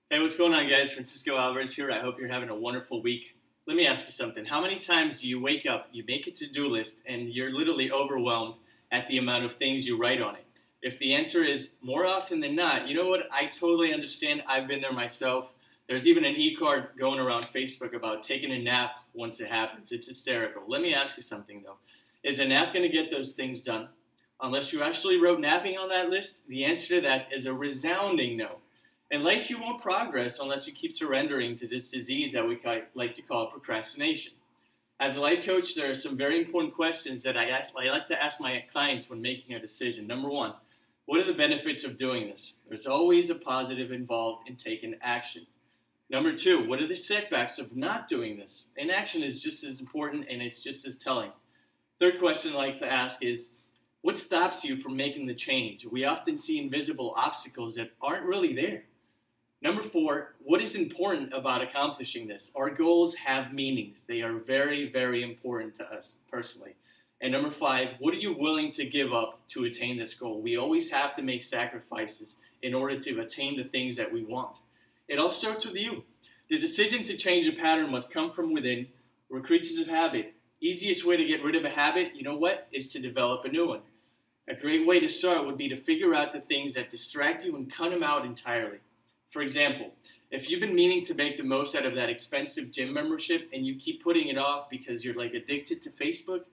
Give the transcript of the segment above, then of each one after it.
Hey, what's going on, guys? Francisco Alvarez here. I hope you're having a wonderful week. Let me ask you something. How many times do you wake up, you make a to-do list, and you're literally overwhelmed at the amount of things you write on it? If the answer is more often than not, you know what? I totally understand. I've been there myself. There's even an e-card going around Facebook about taking a nap once it happens. It's hysterical. Let me ask you something, though. Is a nap going to get those things done? Unless you actually wrote napping on that list, the answer to that is a resounding no. In life, you won't progress unless you keep surrendering to this disease that we like to call procrastination. As a life coach, there are some very important questions that I like to ask my clients when making a decision. Number one, what are the benefits of doing this? There's always a positive involved in taking action. Number two, what are the setbacks of not doing this? Inaction is just as important and it's just as telling. Third question I like to ask is, what stops you from making the change? We often see invisible obstacles that aren't really there. Number four, what is important about accomplishing this? Our goals have meanings. They are very, very important to us personally. And number five, what are you willing to give up to attain this goal? We always have to make sacrifices in order to attain the things that we want. It all starts with you. The decision to change a pattern must come from within. We're creatures of habit. Easiest way to get rid of a habit, you know what, is to develop a new one. A great way to start would be to figure out the things that distract you and cut them out entirely. For example, if you've been meaning to make the most out of that expensive gym membership and you keep putting it off because you're like addicted to Facebook,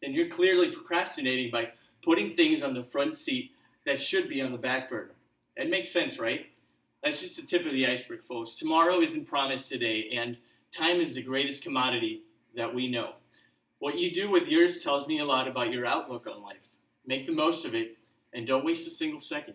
then you're clearly procrastinating by putting things on the front seat that should be on the back burner. It makes sense, right? That's just the tip of the iceberg, folks. Tomorrow isn't promised today, and time is the greatest commodity that we know. What you do with yours tells me a lot about your outlook on life. Make the most of it, and don't waste a single second.